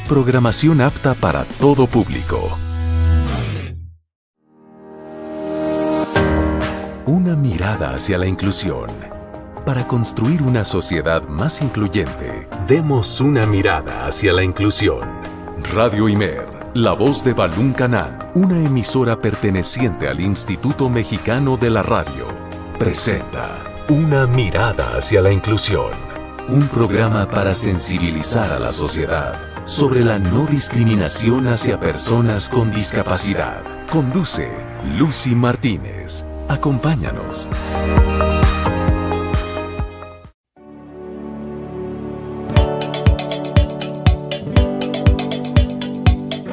Programación apta para todo público. Una mirada hacia la inclusión. Para construir una sociedad más incluyente, demos una mirada hacia la inclusión. Radio Imer, la voz de Balún Canán, una emisora perteneciente al Instituto Mexicano de la Radio, presenta Una mirada hacia la inclusión. Un programa para sensibilizar a la sociedad sobre la no discriminación hacia personas con discapacidad. Conduce Lucy Martínez. Acompáñanos.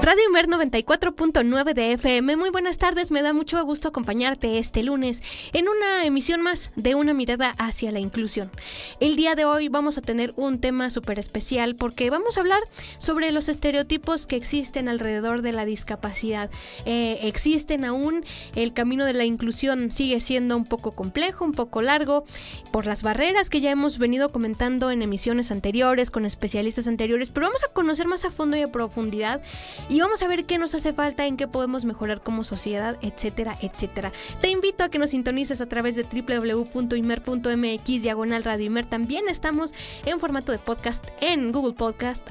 Radio Imer 94.9 de FM, muy buenas tardes, me da mucho gusto acompañarte este lunes en una emisión más de Una mirada hacia la inclusión. El día de hoy vamos a tener un tema súper especial porque vamos a hablar sobre los estereotipos que existen alrededor de la discapacidad. Existen aún, el camino de la inclusión sigue siendo un poco complejo, un poco largo, por las barreras que ya hemos venido comentando en emisiones anteriores, con especialistas anteriores, pero vamos a conocer más a fondo y a profundidad y vamos a ver qué nos hace falta, en qué podemos mejorar como sociedad, etcétera, etcétera. Te invito a que nos sintonices a través de www.imer.mx/Radio Imer. También estamos en formato de podcast en Google Podcast.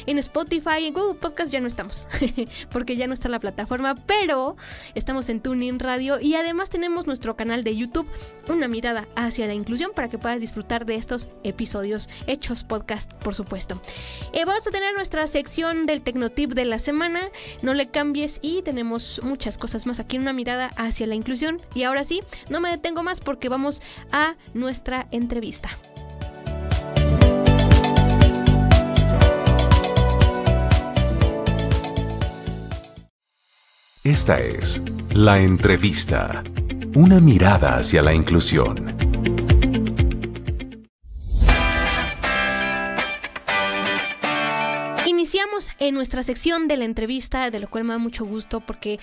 En Spotify. En Google Podcast ya no estamos, porque ya no está la plataforma, pero estamos en TuneIn Radio y además tenemos nuestro canal de YouTube, Una mirada hacia la inclusión, para que puedas disfrutar de estos episodios hechos podcast, por supuesto. Vamos a tener nuestra sección del Tecnotip de la semana. No le cambies y tenemos muchas cosas más aquí en Una mirada hacia la inclusión. Y ahora sí, no me detengo más porque vamos a nuestra entrevista. Esta es La Entrevista. Una mirada hacia la inclusión. Iniciamos en nuestra sección de la entrevista, de lo cual me da mucho gusto porque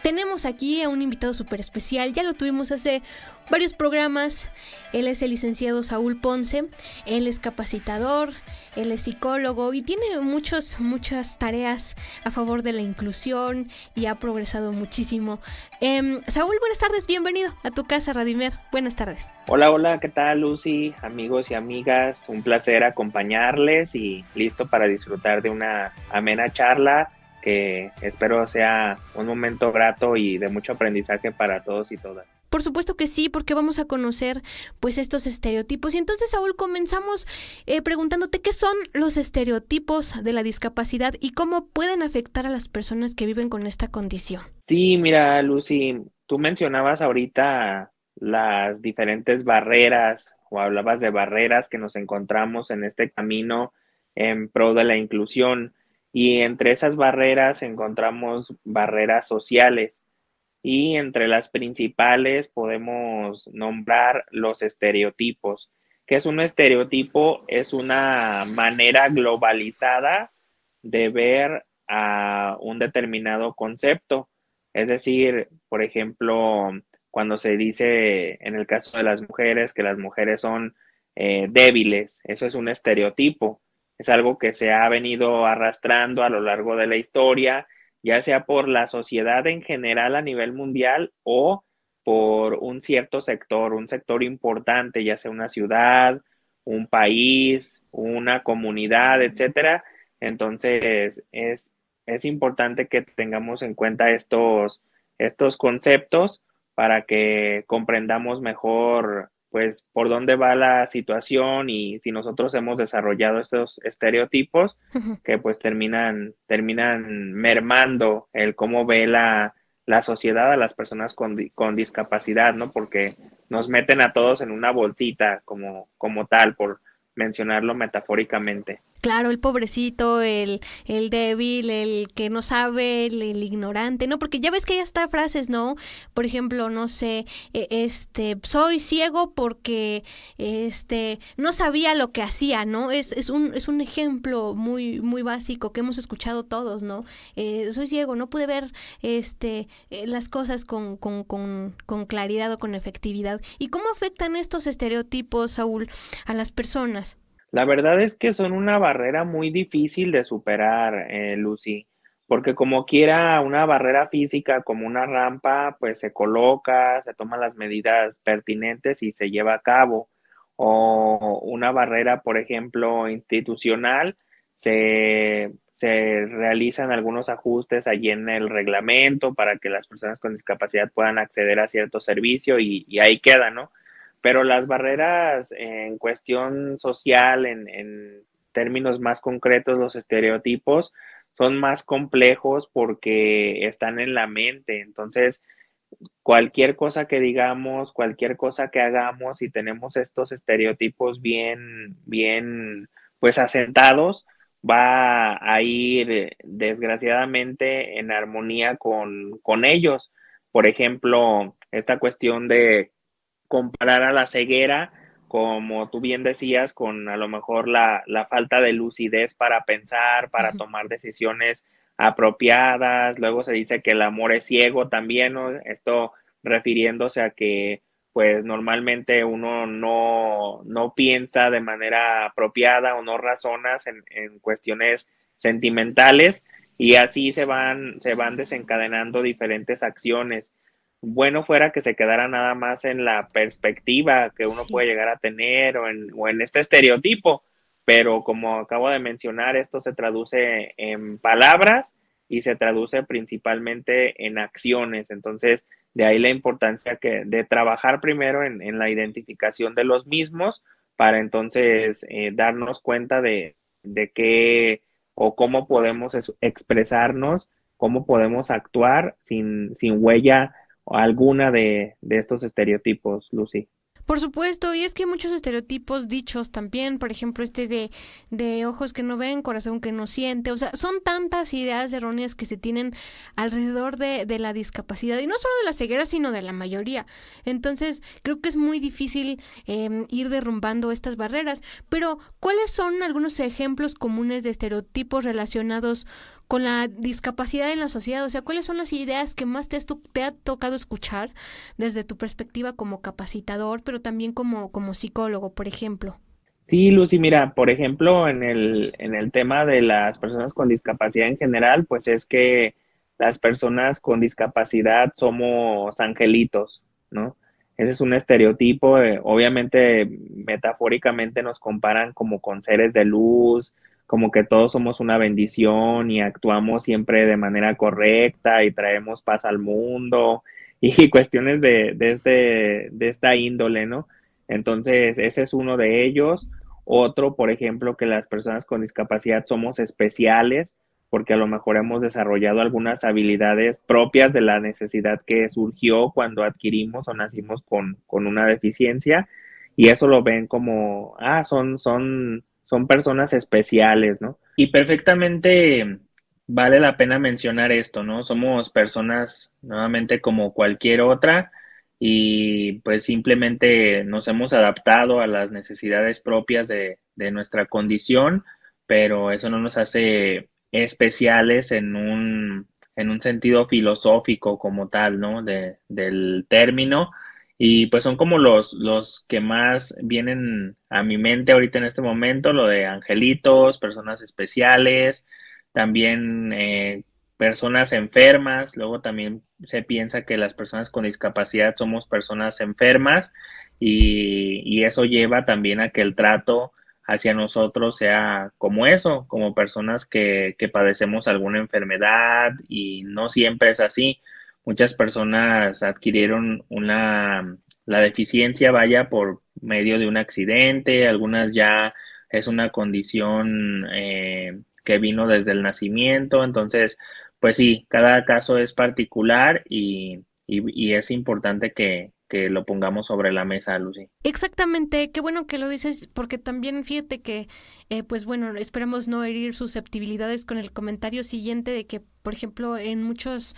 tenemos aquí a un invitado súper especial. Ya lo tuvimos hace varios programas. Él es el licenciado Saúl Ponce. Él es capacitador, él es psicólogo y tiene muchas tareas a favor de la inclusión y ha progresado muchísimo. Saúl, buenas tardes, bienvenido a tu casa, Radio Imer. Buenas tardes. Hola, ¿qué tal, Lucy? Amigos y amigas, un placer acompañarles y listo para disfrutar de una amena charla que espero sea un momento grato y de mucho aprendizaje para todos y todas. Por supuesto que sí, porque vamos a conocer pues estos estereotipos. Y entonces, Saúl, comenzamos preguntándote qué son los estereotipos de la discapacidad y cómo pueden afectar a las personas que viven con esta condición. Sí, mira, Lucy, tú mencionabas ahorita las diferentes barreras o hablabas de barreras que nos encontramos en este camino en pro de la inclusión y entre esas barreras encontramos barreras sociales. Y entre las principales podemos nombrar los estereotipos. ¿Qué es un estereotipo? Es una manera globalizada de ver a un determinado concepto. Es decir, por ejemplo, cuando se dice en el caso de las mujeres que las mujeres son débiles, eso es un estereotipo. Es algo que se ha venido arrastrando a lo largo de la historia, ya sea por la sociedad en general a nivel mundial o por un cierto sector, un sector importante, ya sea una ciudad, un país, una comunidad, etcétera. Entonces, es importante que tengamos en cuenta estos conceptos para que comprendamos mejor pues por dónde va la situación y si nosotros hemos desarrollado estos estereotipos que pues terminan mermando el cómo ve la sociedad a las personas con discapacidad, ¿no? Porque nos meten a todos en una bolsita como tal, por mencionarlo metafóricamente. Claro, el pobrecito, el débil, el que no sabe, el ignorante, ¿no? Porque ya ves que hay hasta frases, ¿no? Por ejemplo, no sé, soy ciego porque no sabía lo que hacía, ¿no? Es un ejemplo muy muy básico que hemos escuchado todos, ¿no? Soy ciego, no pude ver las cosas con claridad o con efectividad. ¿Y cómo afectan estos estereotipos, Saúl, a las personas? La verdad es que son una barrera muy difícil de superar, Lucy, porque como quiera una barrera física como una rampa, pues se coloca, se toman las medidas pertinentes y se lleva a cabo. O una barrera, por ejemplo, institucional, se realizan algunos ajustes allí en el reglamento para que las personas con discapacidad puedan acceder a cierto servicio y ahí queda, ¿no? Pero las barreras en cuestión social, en términos más concretos, los estereotipos son más complejos porque están en la mente. Entonces, cualquier cosa que digamos, cualquier cosa que hagamos, si tenemos estos estereotipos bien, pues asentados, va a ir desgraciadamente en armonía con ellos. Por ejemplo, esta cuestión de comparar a la ceguera, como tú bien decías, con a lo mejor la falta de lucidez para pensar, para Ujú. tomar decisiones apropiadas. Luego se dice que el amor es ciego también, ¿no? Esto refiriéndose a que pues normalmente uno no piensa de manera apropiada o no razonas en cuestiones sentimentales y así se van desencadenando diferentes acciones. Bueno fuera que se quedara nada más en la perspectiva que uno Sí. puede llegar a tener o en este estereotipo, pero como acabo de mencionar, esto se traduce en palabras y se traduce principalmente en acciones. Entonces, de ahí la importancia de trabajar primero en la identificación de los mismos para entonces darnos cuenta de qué o cómo podemos expresarnos, cómo podemos actuar sin huella alguna de estos estereotipos, Lucy. Por supuesto, y es que hay muchos estereotipos dichos también, por ejemplo, de ojos que no ven, corazón que no siente, o sea, son tantas ideas erróneas que se tienen alrededor de la discapacidad, y no solo de la ceguera, sino de la mayoría. Entonces, creo que es muy difícil ir derrumbando estas barreras, pero ¿cuáles son algunos ejemplos comunes de estereotipos relacionados con la discapacidad en la sociedad? O sea, ¿cuáles son las ideas que más te ha tocado escuchar desde tu perspectiva como capacitador, pero también como psicólogo, por ejemplo? Sí, Lucy, mira, por ejemplo, en el tema de las personas con discapacidad en general, pues es que las personas con discapacidad somos angelitos, ¿no? Ese es un estereotipo, obviamente, metafóricamente nos comparan como con seres de luz, como que todos somos una bendición y actuamos siempre de manera correcta y traemos paz al mundo y cuestiones de esta índole, ¿no? Entonces, ese es uno de ellos. Otro, por ejemplo, que las personas con discapacidad somos especiales porque a lo mejor hemos desarrollado algunas habilidades propias de la necesidad que surgió cuando adquirimos o nacimos con una deficiencia y eso lo ven como, son personas especiales, ¿no? Y perfectamente vale la pena mencionar esto, ¿no? Somos personas nuevamente como cualquier otra y pues simplemente nos hemos adaptado a las necesidades propias de nuestra condición, pero eso no nos hace especiales en un sentido filosófico como tal, ¿no? Del término. Y pues son como los que más vienen a mi mente ahorita en este momento, lo de angelitos, personas especiales, también personas enfermas, luego también se piensa que las personas con discapacidad somos personas enfermas y eso lleva también a que el trato hacia nosotros sea como eso, como personas que padecemos alguna enfermedad y no siempre es así. Muchas personas adquirieron la deficiencia, vaya, por medio de un accidente, algunas ya es una condición que vino desde el nacimiento, entonces pues sí, cada caso es particular y es importante que lo pongamos sobre la mesa, Lucy. Exactamente, qué bueno que lo dices, porque también fíjate que, pues bueno, esperamos no herir susceptibilidades con el comentario siguiente de que, por ejemplo, en muchas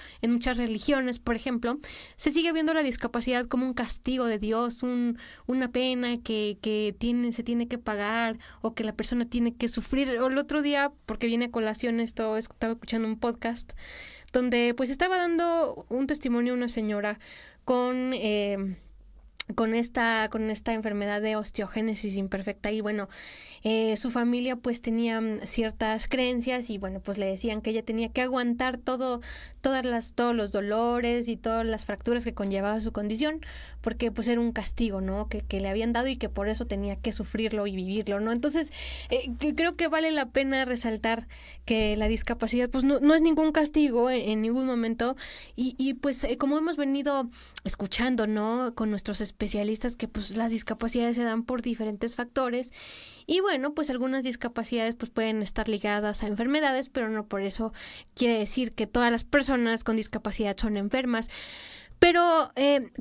religiones, por ejemplo, se sigue viendo la discapacidad como un castigo de Dios, una pena se tiene que pagar o que la persona tiene que sufrir. O el otro día, porque viene a colación esto, estaba escuchando un podcast donde pues estaba dando un testimonio una señora con con esta enfermedad de osteogénesis imperfecta y bueno, su familia pues tenía ciertas creencias y bueno, pues le decían que ella tenía que aguantar todos los dolores y todas las fracturas que conllevaba su condición, porque pues era un castigo, ¿no? Que le habían dado y que por eso tenía que sufrirlo y vivirlo, ¿no? Entonces, creo que vale la pena resaltar que la discapacidad pues no es ningún castigo en ningún momento y pues como hemos venido escuchando, ¿no? Con nuestros especialistas que pues las discapacidades se dan por diferentes factores y bueno, pues algunas discapacidades pues pueden estar ligadas a enfermedades, pero no por eso quiere decir que todas las personas con discapacidad son enfermas. Pero,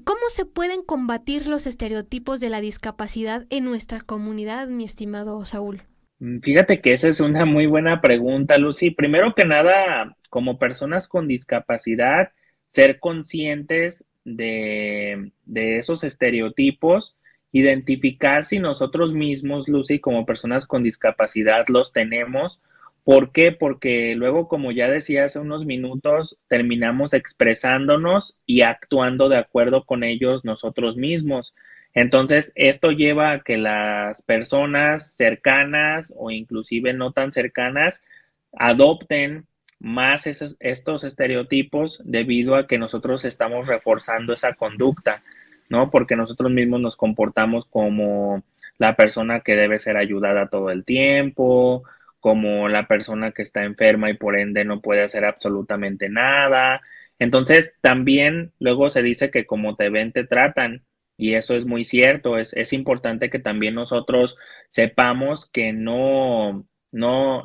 ¿cómo se pueden combatir los estereotipos de la discapacidad en nuestra comunidad, mi estimado Saúl? Fíjate que esa es una muy buena pregunta, Lucy. Primero que nada, como personas con discapacidad, ser conscientes de esos estereotipos, identificar si nosotros mismos, Lucy, como personas con discapacidad los tenemos. ¿Por qué? Porque luego, como ya decía hace unos minutos, terminamos expresándonos y actuando de acuerdo con ellos nosotros mismos. Entonces, esto lleva a que las personas cercanas o inclusive no tan cercanas adopten más estos estereotipos debido a que nosotros estamos reforzando esa conducta, ¿no? Porque nosotros mismos nos comportamos como la persona que debe ser ayudada todo el tiempo, como la persona que está enferma y por ende no puede hacer absolutamente nada. Entonces, también luego se dice que como te ven, te tratan. Y eso es muy cierto. Es importante que también nosotros sepamos que no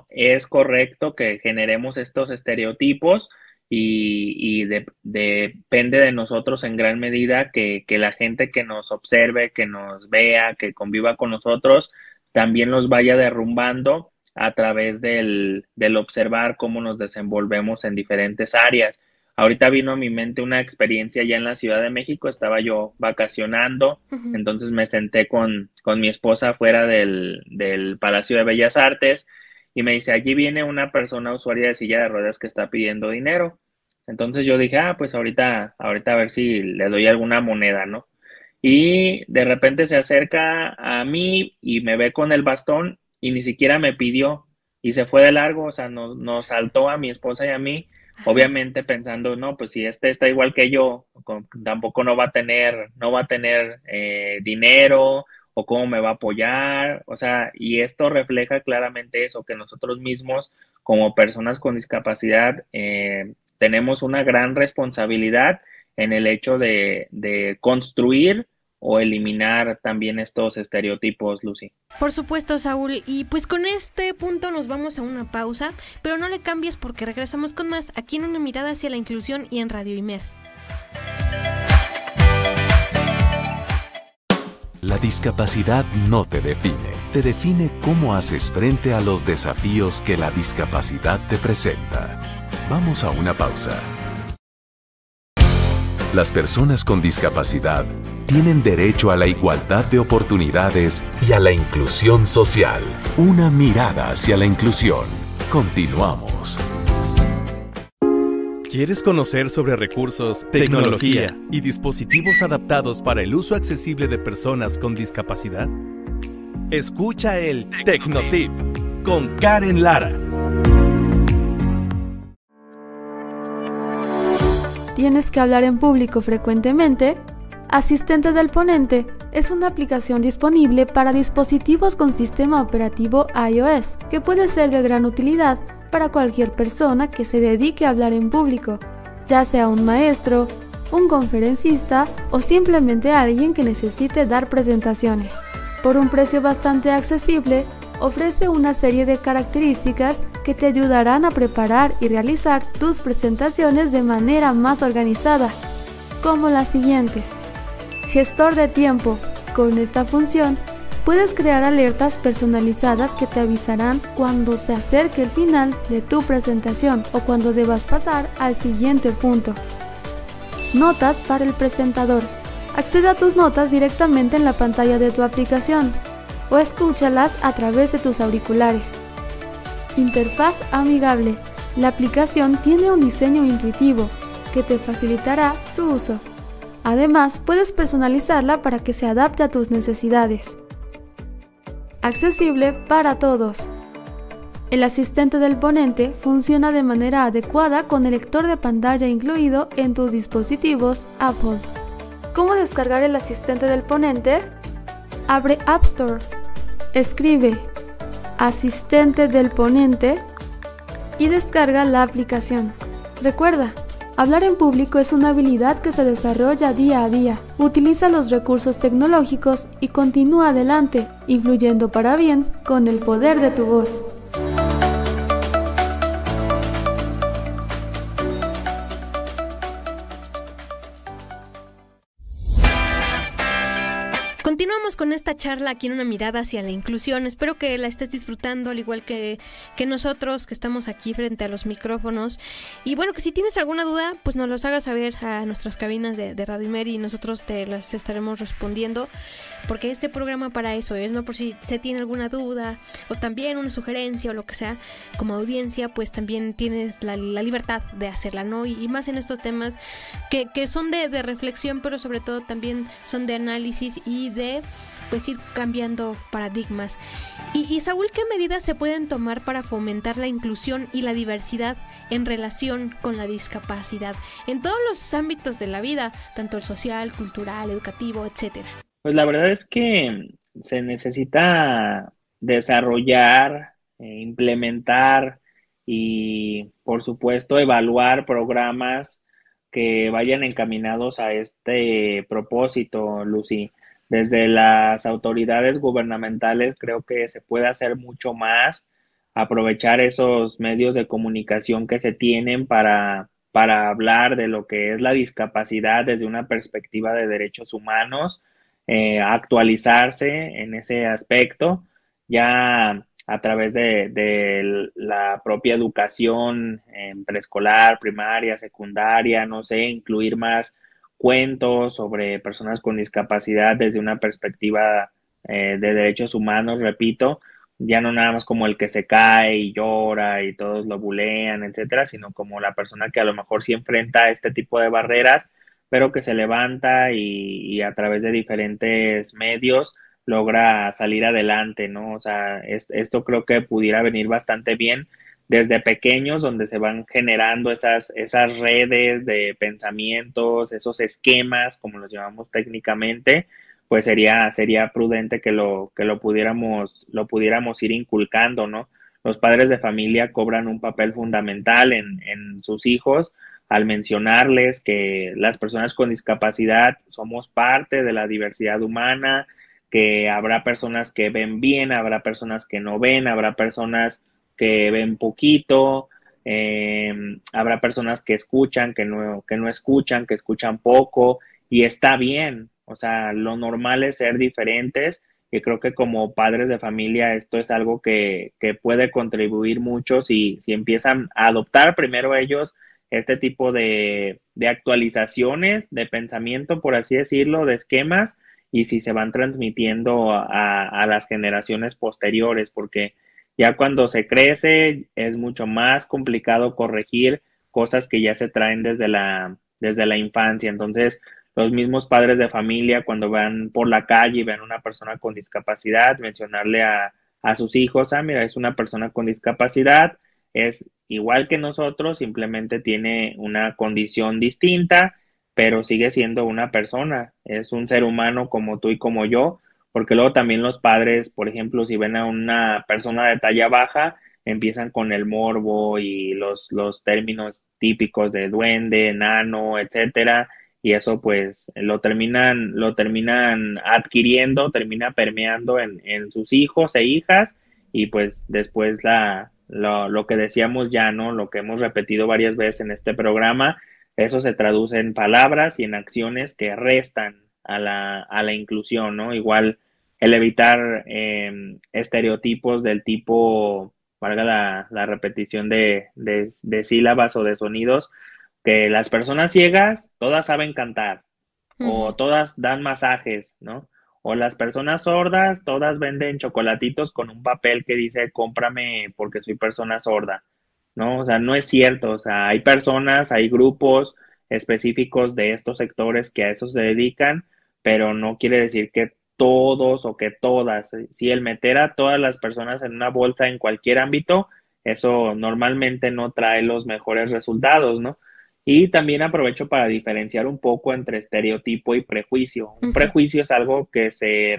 es correcto que generemos estos estereotipos y depende de nosotros en gran medida que la gente que nos observe, que nos vea, que conviva con nosotros, también los vaya derrumbando a través del observar cómo nos desenvolvemos en diferentes áreas. Ahorita vino a mi mente una experiencia allá en la Ciudad de México, estaba yo vacacionando, entonces me senté con mi esposa fuera del Palacio de Bellas Artes y me dice, allí viene una persona usuaria de silla de ruedas que está pidiendo dinero. Entonces yo dije, pues ahorita a ver si le doy alguna moneda, ¿no? Y de repente se acerca a mí y me ve con el bastón y ni siquiera me pidió y se fue de largo, o sea, nos saltó a mi esposa y a mí, obviamente pensando, no, pues si este está igual que yo, tampoco no va a tener dinero o cómo me va a apoyar, o sea, y esto refleja claramente eso, que nosotros mismos como personas con discapacidad tenemos una gran responsabilidad en el hecho de construir o eliminar también estos estereotipos, Lucy. Por supuesto, Saúl. Y pues con este punto nos vamos a una pausa, pero no le cambies porque regresamos con más aquí en Una Mirada hacia la Inclusión y en Radio Imer. La discapacidad no te define cómo haces frente a los desafíos que la discapacidad te presenta. Vamos a una pausa. Las personas con discapacidad tienen derecho a la igualdad de oportunidades y a la inclusión social. Una mirada hacia la inclusión. Continuamos. ¿Quieres conocer sobre recursos, tecnología y dispositivos adaptados para el uso accesible de personas con discapacidad? Escucha el Tecnotip con Karen Lara. ¿Tienes que hablar en público frecuentemente? Asistente del Ponente es una aplicación disponible para dispositivos con sistema operativo iOS que puede ser de gran utilidad para cualquier persona que se dedique a hablar en público, ya sea un maestro, un conferencista o simplemente alguien que necesite dar presentaciones. Por un precio bastante accesible, ofrece una serie de características que te ayudarán a preparar y realizar tus presentaciones de manera más organizada, como las siguientes. Gestor de tiempo. Con esta función, puedes crear alertas personalizadas que te avisarán cuando se acerque el final de tu presentación o cuando debas pasar al siguiente punto. Notas para el presentador. Accede a tus notas directamente en la pantalla de tu aplicación o escúchalas a través de tus auriculares. Interfaz amigable. La aplicación tiene un diseño intuitivo que te facilitará su uso. Además, puedes personalizarla para que se adapte a tus necesidades. Accesible para todos. El asistente del ponente funciona de manera adecuada con el lector de pantalla incluido en tus dispositivos Apple. ¿Cómo descargar el asistente del ponente? Abre App Store, escribe asistente del ponente y descarga la aplicación. Recuerda, hablar en público es una habilidad que se desarrolla día a día. Utiliza los recursos tecnológicos y continúa adelante, influyendo para bien con el poder de tu voz. Continuamos con esta charla aquí en Una Mirada hacia la Inclusión. Espero que la estés disfrutando al igual que nosotros que estamos aquí frente a los micrófonos. Y bueno, que si tienes alguna duda, pues nos los hagas saber a nuestras cabinas de Radio Imer y nosotros te las estaremos respondiendo. Porque este programa para eso es, ¿no? Por si se tiene alguna duda o también una sugerencia o lo que sea, como audiencia, pues también tienes la libertad de hacerla, ¿no? Y más en estos temas que son de reflexión, pero sobre todo también son de análisis y de pues ir cambiando paradigmas. Y Saúl, ¿qué medidas se pueden tomar para fomentar la inclusión y la diversidad en relación con la discapacidad en todos los ámbitos de la vida, tanto el social, cultural, educativo, etcétera? Pues la verdad es que se necesita desarrollar, implementar y, por supuesto, evaluar programas que vayan encaminados a este propósito, Lucy. Desde las autoridades gubernamentales creo que se puede hacer mucho más, aprovechar esos medios de comunicación que se tienen para hablar de lo que es la discapacidad desde una perspectiva de derechos humanos, actualizarse en ese aspecto, ya a través de la propia educación en preescolar, primaria, secundaria, no sé, incluir más cuentos sobre personas con discapacidad desde una perspectiva de derechos humanos, repito, ya no nada más como el que se cae y llora y todos lo bulean, etcétera, sino como la persona que a lo mejor sí enfrenta este tipo de barreras, pero que se levanta y a través de diferentes medios logra salir adelante, ¿no? O sea, esto creo que pudiera venir bastante bien desde pequeños, donde se van generando esas redes de pensamientos, esos esquemas, como los llamamos técnicamente, pues sería prudente que lo pudiéramos ir inculcando, ¿no? Los padres de familia cobran un papel fundamental en sus hijos, al mencionarles que las personas con discapacidad somos parte de la diversidad humana, que habrá personas que ven bien, habrá personas que no ven, habrá personas que ven poquito, habrá personas que escuchan, que no escuchan, que escuchan poco, y está bien. O sea, lo normal es ser diferentes, y creo que como padres de familia esto es algo que puede contribuir mucho si empiezan a adoptar primero ellos este tipo de actualizaciones de pensamiento, por así decirlo, de esquemas, y si se van transmitiendo a las generaciones posteriores, porque ya cuando se crece es mucho más complicado corregir cosas que ya se traen desde la infancia. Entonces, los mismos padres de familia, cuando van por la calle y ven a una persona con discapacidad, mencionarle a sus hijos, mira, es una persona con discapacidad, es igual que nosotros, simplemente tiene una condición distinta, pero sigue siendo una persona, es un ser humano como tú y como yo, porque luego también los padres, por ejemplo, si ven a una persona de talla baja, empiezan con el morbo y los términos típicos de duende, enano, etcétera, y eso pues lo terminan adquiriendo, termina permeando en sus hijos e hijas, y pues después lo que decíamos ya, ¿no? Lo que hemos repetido varias veces en este programa, eso se traduce en palabras y en acciones que restan a la inclusión, ¿no? Igual el evitar estereotipos del tipo, valga la repetición de sílabas o de sonidos, que las personas ciegas todas saben cantar, o todas dan masajes, ¿no? O las personas sordas todas venden chocolatitos con un papel que dice cómprame porque soy persona sorda, ¿no? O sea, no es cierto. O sea, hay personas, hay grupos específicos de estos sectores que a eso se dedican, pero no quiere decir que todos o que todas. Si el meter a todas las personas en una bolsa en cualquier ámbito, eso normalmente no trae los mejores resultados, ¿no? Y también aprovecho para diferenciar un poco entre estereotipo y prejuicio. Un prejuicio es algo que se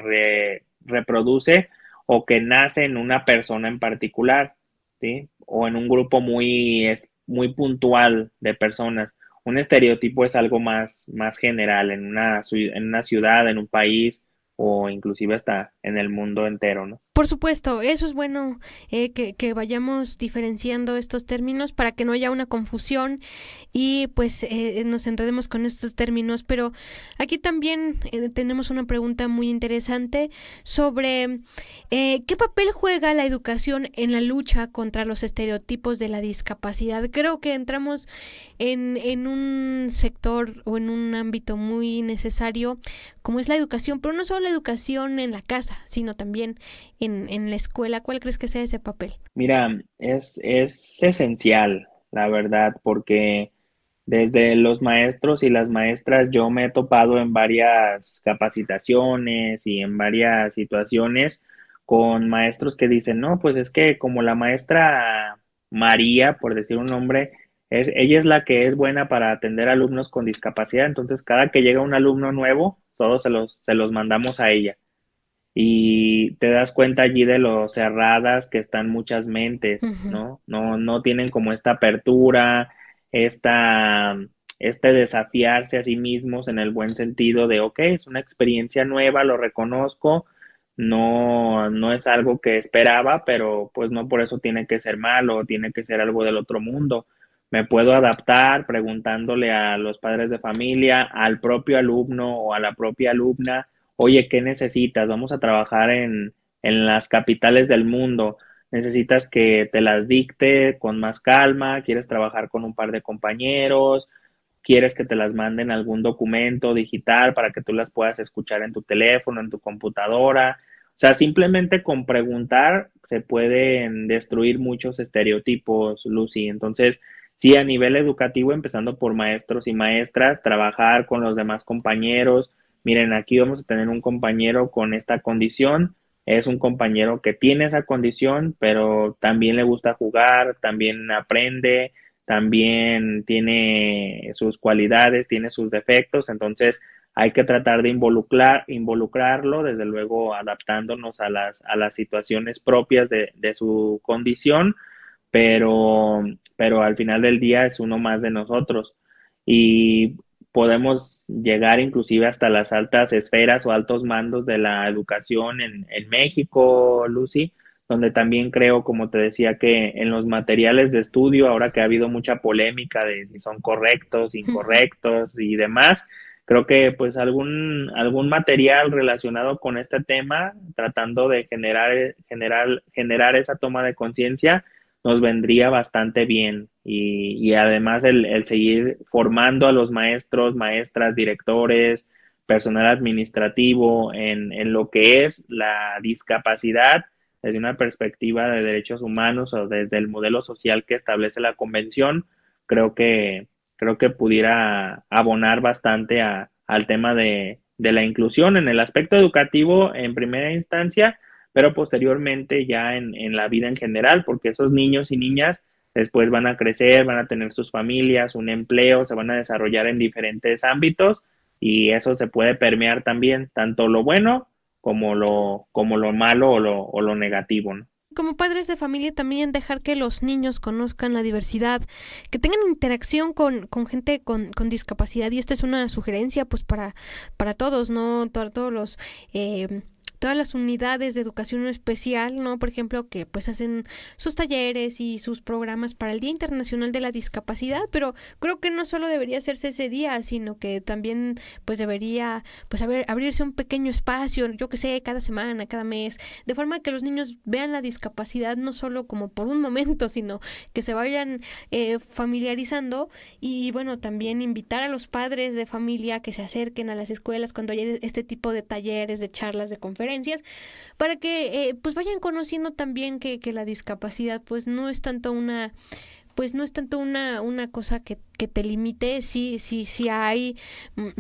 reproduce o que nace en una persona en particular, ¿sí? O en un grupo muy puntual de personas. Un estereotipo es algo más general en una ciudad, en un país o inclusive hasta en el mundo entero, ¿no? Por supuesto, eso es bueno, que vayamos diferenciando estos términos para que no haya una confusión y pues nos enredemos con estos términos. Pero aquí también tenemos una pregunta muy interesante sobre ¿qué papel juega la educación en la lucha contra los estereotipos de la discapacidad? Creo que entramos en un sector o en un ámbito muy necesario como es la educación, pero no solo la educación en la casa, sino también en la escuela. ¿Cuál crees que sea ese papel? Mira, es esencial, la verdad, porque desde los maestros y las maestras yo me he topado en varias capacitaciones y en varias situaciones con maestros que dicen, no, pues es que como la maestra María, por decir un nombre, ella es la que es buena para atender alumnos con discapacidad, entonces cada que llega un alumno nuevo, todos se los mandamos a ella. Y te das cuenta allí de lo cerradas que están muchas mentes, ¿no? No tienen como esta apertura, esta, este desafiarse a sí mismos en el buen sentido de, ok, es una experiencia nueva, lo reconozco, no es algo que esperaba, pero pues no por eso tiene que ser malo, tiene que ser algo del otro mundo. Me puedo adaptar preguntándole a los padres de familia, al propio alumno o a la propia alumna. Oye, ¿qué necesitas? Vamos a trabajar en las capitales del mundo. ¿Necesitas que te las dicte con más calma? ¿Quieres trabajar con un par de compañeros? ¿Quieres que te las manden algún documento digital para que tú las puedas escuchar en tu teléfono, en tu computadora? O sea, simplemente con preguntar se pueden destruir muchos estereotipos, Lucy. Entonces, sí, a nivel educativo, empezando por maestros y maestras, trabajar con los demás compañeros. Miren, aquí vamos a tener un compañero con esta condición, es un compañero que tiene esa condición, pero también le gusta jugar, también aprende, también tiene sus cualidades, tiene sus defectos, entonces hay que tratar de involucrarlo, desde luego adaptándonos a las situaciones propias de su condición, pero al final del día es uno más de nosotros. Y podemos llegar inclusive hasta las altas esferas o altos mandos de la educación en México, Lucy, donde también creo, como te decía, que en los materiales de estudio, ahora que ha habido mucha polémica de si son correctos, incorrectos y demás, creo que pues algún material relacionado con este tema, tratando de generar esa toma de conciencia, nos vendría bastante bien y además el seguir formando a los maestros, maestras, directores, personal administrativo en lo que es la discapacidad desde una perspectiva de derechos humanos o desde el modelo social que establece la convención, creo que pudiera abonar bastante al tema de la inclusión en el aspecto educativo en primera instancia, pero posteriormente ya en la vida en general, porque esos niños y niñas después van a crecer, van a tener sus familias, un empleo, se van a desarrollar en diferentes ámbitos y eso se puede permear también, tanto lo bueno como lo malo o lo negativo, ¿no? Como padres de familia también dejar que los niños conozcan la diversidad, que tengan interacción con gente con discapacidad, y esta es una sugerencia pues para todos, ¿no? Todos los todas las unidades de educación especial, ¿no? Por ejemplo, que pues hacen sus talleres y sus programas para el Día Internacional de la Discapacidad, pero creo que no solo debería hacerse ese día, sino que también pues debería pues abrirse un pequeño espacio, yo que sé, cada semana, cada mes, de forma que los niños vean la discapacidad no solo como por un momento, sino que se vayan familiarizando y bueno, también invitar a los padres de familia que se acerquen a las escuelas cuando haya este tipo de talleres, de charlas, de conferencias, para que pues vayan conociendo también que la discapacidad pues no es tanto una cosa que que te limite. Sí hay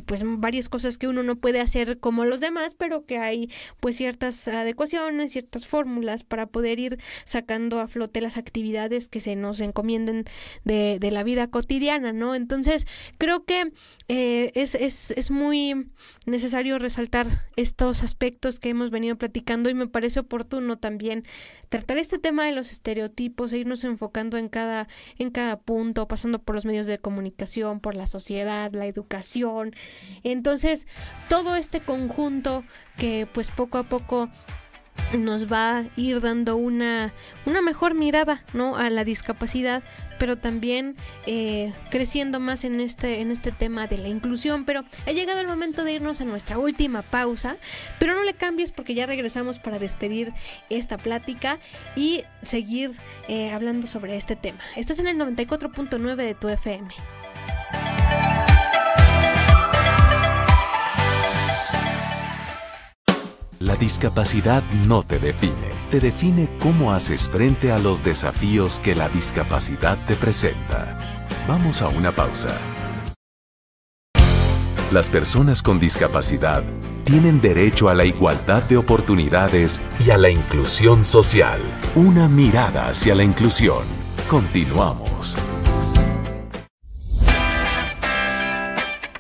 pues varias cosas que uno no puede hacer como los demás, pero que hay pues ciertas adecuaciones, ciertas fórmulas para poder ir sacando a flote las actividades que se nos encomienden de la vida cotidiana, ¿no? Entonces creo que es muy necesario resaltar estos aspectos que hemos venido platicando, y me parece oportuno también tratar este tema de los estereotipos e irnos enfocando en cada punto, pasando por los medios de comunicación, por la sociedad, la educación. Entonces, todo este conjunto que pues poco a poco nos va a ir dando una mejor mirada, ¿no?, a la discapacidad, pero también creciendo más en este tema de la inclusión. Pero ha llegado el momento de irnos a nuestra última pausa, pero no le cambies porque ya regresamos para despedir esta plática y seguir hablando sobre este tema. Estás en el 94.9 de tu FM. La discapacidad no te define cómo haces frente a los desafíos que la discapacidad te presenta. Vamos a una pausa. Las personas con discapacidad tienen derecho a la igualdad de oportunidades y a la inclusión social. Una mirada hacia la inclusión. Continuamos.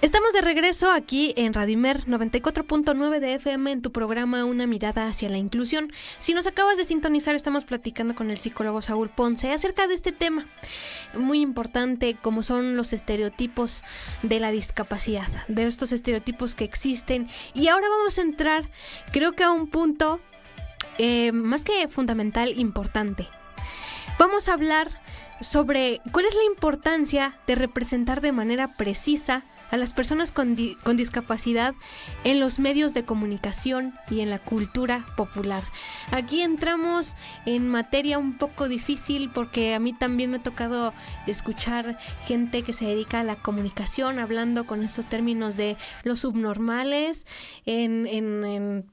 Estamos de regreso aquí en Radio Imer 94.9 de FM en tu programa Una mirada hacia la inclusión. Si nos acabas de sintonizar, estamos platicando con el psicólogo Saúl Ponce acerca de este tema muy importante, como son los estereotipos de la discapacidad, de estos estereotipos que existen. Y ahora vamos a entrar, creo que a un punto más que fundamental, importante. Vamos a hablar sobre cuál es la importancia de representar de manera precisa a las personas con discapacidad en los medios de comunicación y en la cultura popular. Aquí entramos en materia un poco difícil porque a mí también me ha tocado escuchar gente que se dedica a la comunicación hablando con estos términos de los subnormales, en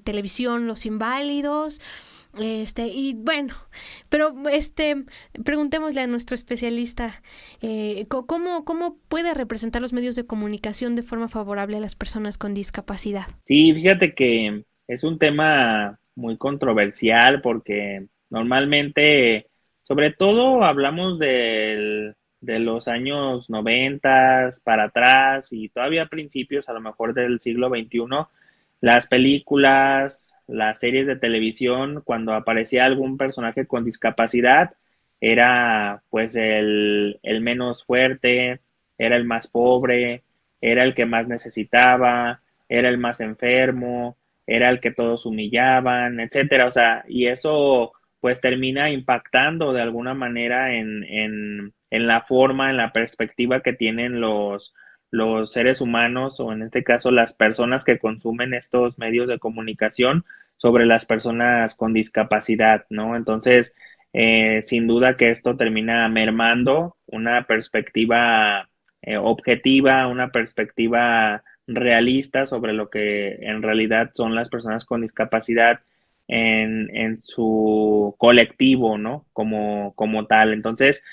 televisión los inválidos. Y bueno, pero preguntémosle a nuestro especialista ¿cómo puede representar los medios de comunicación de forma favorable a las personas con discapacidad? Sí, fíjate que es un tema muy controversial porque normalmente, sobre todo hablamos de los años 90 para atrás y todavía principios a lo mejor del siglo XXI, las películas, las series de televisión, cuando aparecía algún personaje con discapacidad, era pues el menos fuerte, era el más pobre, era el que más necesitaba, era el más enfermo, era el que todos humillaban, etcétera. O sea, y eso pues termina impactando de alguna manera en la forma, en la perspectiva que tienen los seres humanos, o en este caso las personas que consumen estos medios de comunicación, sobre las personas con discapacidad, ¿no? Entonces, sin duda que esto termina mermando una perspectiva objetiva, una perspectiva realista sobre lo que en realidad son las personas con discapacidad en su colectivo, ¿no? Como tal. Entonces,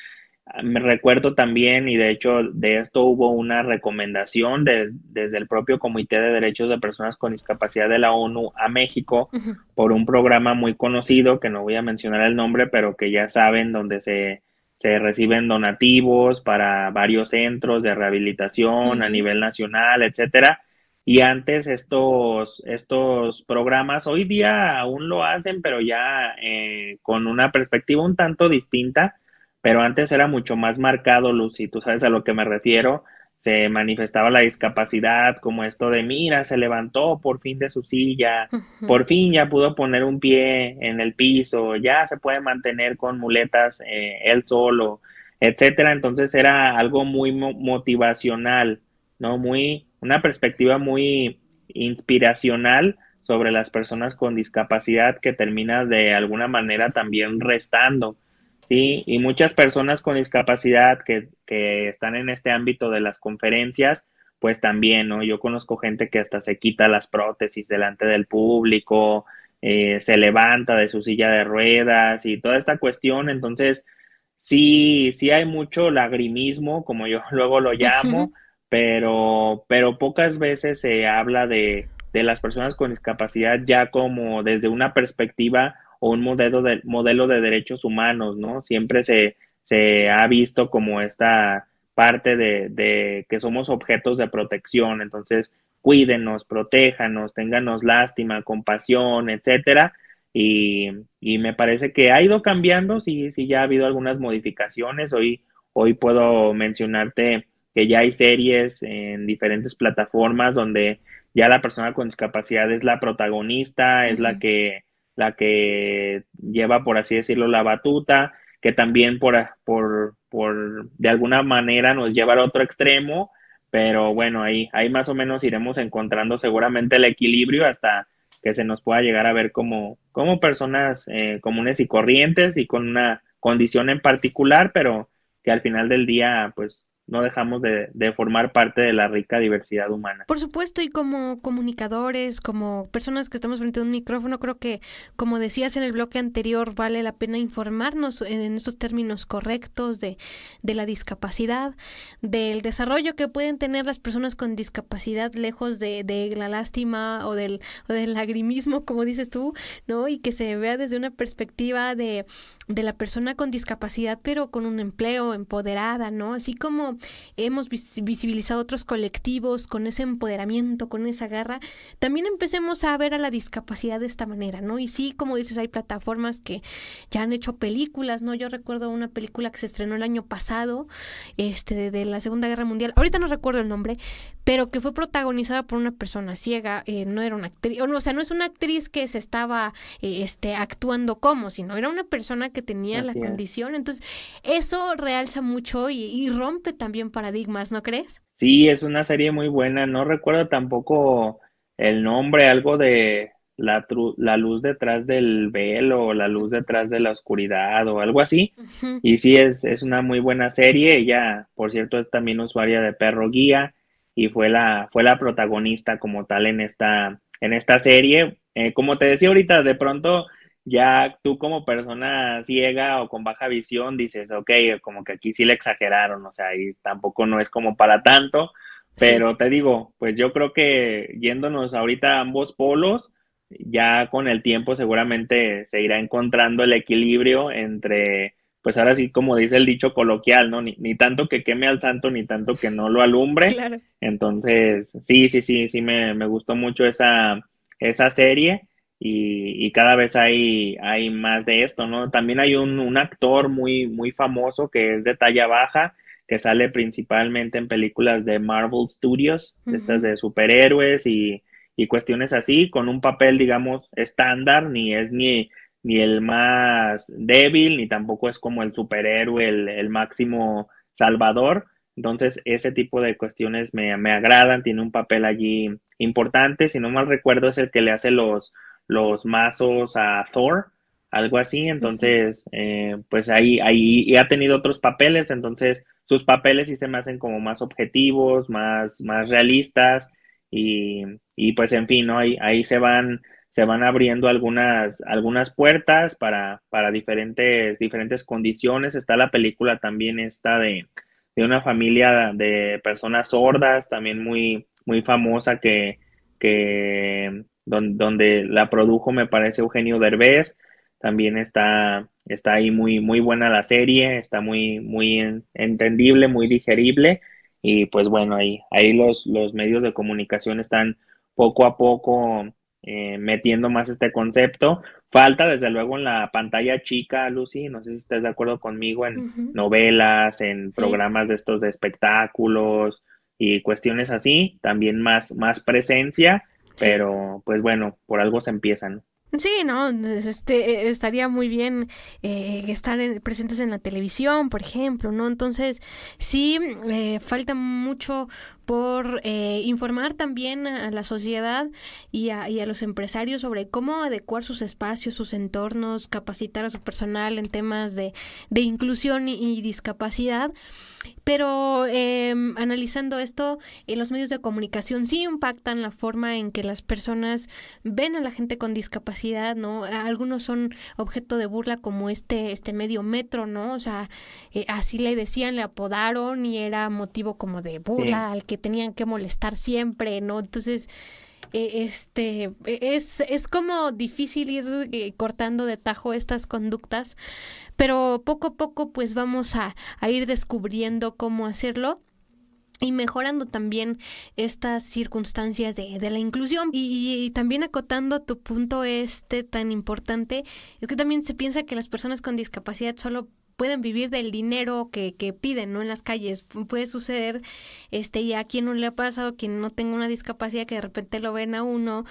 me recuerdo también, y de hecho de esto hubo una recomendación desde el propio Comité de Derechos de Personas con Discapacidad de la ONU a México, uh-huh, por un programa muy conocido, que no voy a mencionar el nombre, pero que ya saben, donde se reciben donativos para varios centros de rehabilitación, uh-huh, a nivel nacional, etcétera. Y antes estos programas, hoy día aún lo hacen, pero ya con una perspectiva un tanto distinta. Pero antes era mucho más marcado, Lucy, tú sabes a lo que me refiero. Se manifestaba la discapacidad como esto de, mira, se levantó por fin de su silla, uh-huh, por fin ya pudo poner un pie en el piso, ya se puede mantener con muletas él solo, etcétera. Entonces era algo muy motivacional, ¿no? Una perspectiva muy inspiracional sobre las personas con discapacidad, que termina de alguna manera también restando. Sí, y muchas personas con discapacidad que están en este ámbito de las conferencias, pues también, ¿no? Yo conozco gente que hasta se quita las prótesis delante del público, se levanta de su silla de ruedas y toda esta cuestión. Entonces, sí hay mucho lagrimismo, como yo luego lo llamo, pero pocas veces se habla de las personas con discapacidad ya como desde una perspectiva o un modelo de derechos humanos, ¿no? Siempre se ha visto como esta parte de que somos objetos de protección, entonces cuídenos, protéjanos, ténganos lástima, compasión, etcétera. Y me parece que ha ido cambiando, sí ya ha habido algunas modificaciones. Hoy puedo mencionarte que ya hay series en diferentes plataformas donde ya la persona con discapacidad es la protagonista, es la que lleva, por así decirlo, la batuta, que también por de alguna manera nos lleva al otro extremo, pero bueno, ahí más o menos iremos encontrando seguramente el equilibrio hasta que se nos pueda llegar a ver como personas comunes y corrientes y con una condición en particular, pero que al final del día, pues, no dejamos de formar parte de la rica diversidad humana. Por supuesto, y como comunicadores, como personas que estamos frente a un micrófono, creo que, como decías en el bloque anterior, vale la pena informarnos en estos términos correctos de la discapacidad, del desarrollo que pueden tener las personas con discapacidad lejos de la lástima o del lagrimismo, como dices tú, ¿no? Y que se vea desde una perspectiva de la persona con discapacidad, pero con un empleo, empoderada, ¿no? Así como hemos visibilizado otros colectivos con ese empoderamiento, con esa garra, también empecemos a ver a la discapacidad de esta manera, ¿no? Y sí, como dices, hay plataformas que ya han hecho películas, ¿no? Yo recuerdo una película que se estrenó el año pasado, de la Segunda Guerra Mundial, ahorita no recuerdo el nombre, pero que fue protagonizada por una persona ciega, no era una actriz, o sea, no es una actriz que se estaba actuando como, sino era una persona que tenía la condición. Entonces, eso realza mucho y rompe también paradigmas, ¿no crees? Sí, es una serie muy buena. No recuerdo tampoco el nombre, algo de la luz detrás del velo, o la luz detrás de la oscuridad, o algo así. Uh-huh. Y sí, es una muy buena serie. Ella, por cierto, es también usuaria de Perro Guía y fue la protagonista como tal en esta serie. Como te decía ahorita, de pronto ya tú como persona ciega o con baja visión dices, ok, como que aquí sí le exageraron, o sea, y tampoco no es como para tanto, pero Sí. te digo, pues yo creo que yéndonos ahorita a ambos polos, ya con el tiempo seguramente se irá encontrando el equilibrio entre, pues ahora sí, como dice el dicho coloquial, ¿no? Ni tanto que queme al santo, ni tanto que no lo alumbre. Claro. Entonces, sí, me gustó mucho esa serie y cada vez hay más de esto, ¿no? También hay un actor muy famoso que es de talla baja, que sale principalmente en películas de Marvel Studios, de estas Uh-huh. de superhéroes y cuestiones así, con un papel, digamos, estándar, ni es ni el más débil, ni tampoco es como el superhéroe, el máximo salvador. Entonces, ese tipo de cuestiones me agradan, tiene un papel allí importante. Si no mal recuerdo, es el que le hace los mazos a Thor, algo así. Uh-huh. Entonces, pues ahí y ha tenido otros papeles, entonces sus papeles sí se me hacen como más objetivos, más realistas y pues en fin, ¿no? Ahí se van abriendo algunas puertas para diferentes condiciones. Está la película también esta de una familia de personas sordas, también muy famosa donde la produjo, me parece, Eugenio Derbez. También está ahí muy buena la serie, está muy entendible, muy digerible. Y pues bueno, ahí los medios de comunicación están poco a poco metiendo más este concepto. Falta desde luego en la pantalla chica, Lucy, no sé si estás de acuerdo conmigo, en Uh-huh. novelas, en Sí. programas de estos de espectáculos y cuestiones así, también más presencia, Sí. pero pues bueno, por algo se empiezan. Sí, no, estaría muy bien estar presentes en la televisión, por ejemplo, ¿no? Entonces, sí, falta mucho por informar también a la sociedad y a los empresarios sobre cómo adecuar sus espacios, sus entornos, capacitar a su personal en temas de inclusión y discapacidad. Pero analizando esto, los medios de comunicación sí impactan la forma en que las personas ven a la gente con discapacidad, ¿no? Algunos son objeto de burla, como este medio Metro, ¿no? O sea, así le decían, le apodaron y era motivo como de burla, al que tenían que molestar siempre, ¿no? Entonces, es como difícil ir cortando de tajo estas conductas, pero poco a poco pues vamos a ir descubriendo cómo hacerlo y mejorando también estas circunstancias de la inclusión. Y también acotando tu punto tan importante, es que también se piensa que las personas con discapacidad solo pueden vivir del dinero que piden, ¿no? En las calles. Puede suceder, y a quien no le ha pasado, quien no tenga una discapacidad, que de repente lo ven a uno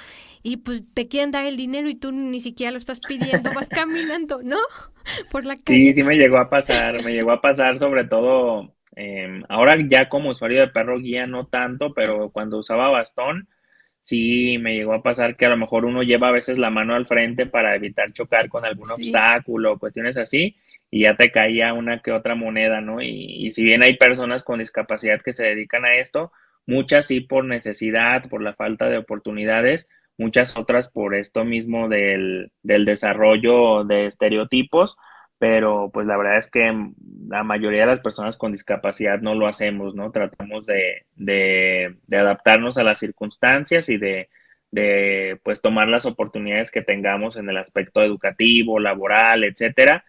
y pues te quieren dar el dinero y tú ni siquiera lo estás pidiendo, vas caminando, ¿no? Por la calle. Sí, me llegó a pasar sobre todo, ahora ya como usuario de perro guía no tanto, pero cuando usaba bastón, sí me llegó a pasar que a lo mejor uno lleva a veces la mano al frente para evitar chocar con algún obstáculo, cuestiones así, y ya te caía una que otra moneda, ¿no? Y si bien hay personas con discapacidad que se dedican a esto, muchas sí por necesidad, por la falta de oportunidades, muchas otras por esto mismo del desarrollo de estereotipos, pero pues la verdad es que la mayoría de las personas con discapacidad no lo hacemos, ¿no? Tratamos de adaptarnos a las circunstancias y de pues tomar las oportunidades que tengamos en el aspecto educativo, laboral, etcétera.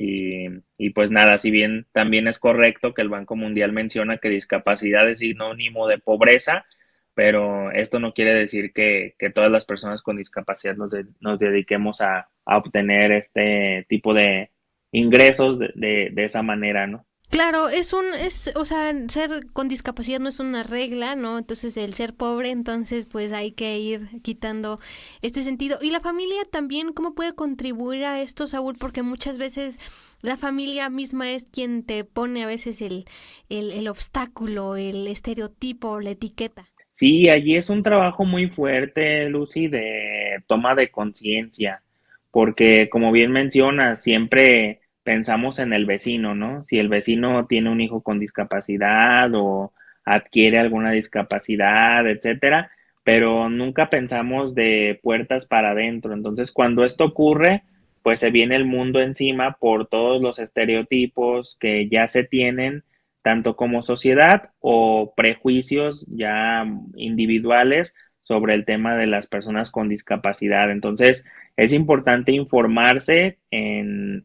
Y pues nada, si bien también es correcto que el Banco Mundial menciona que discapacidad es sinónimo de pobreza, pero esto no quiere decir que todas las personas con discapacidad nos dediquemos a obtener este tipo de ingresos de esa manera, ¿no? Claro, o sea, ser con discapacidad no es una regla, ¿no? Entonces, el ser pobre, entonces, pues hay que ir quitando este sentido. Y la familia también, ¿cómo puede contribuir a esto, Saúl? Porque muchas veces la familia misma es quien te pone a veces el obstáculo, el estereotipo, la etiqueta. Sí, allí es un trabajo muy fuerte, Lucy, de toma de conciencia, porque como bien mencionas, siempre pensamos en el vecino, ¿no? Si el vecino tiene un hijo con discapacidad o adquiere alguna discapacidad, etcétera, pero nunca pensamos de puertas para adentro. Entonces, cuando esto ocurre, pues se viene el mundo encima por todos los estereotipos que ya se tienen, tanto como sociedad o prejuicios ya individuales sobre el tema de las personas con discapacidad. Entonces, es importante informarse en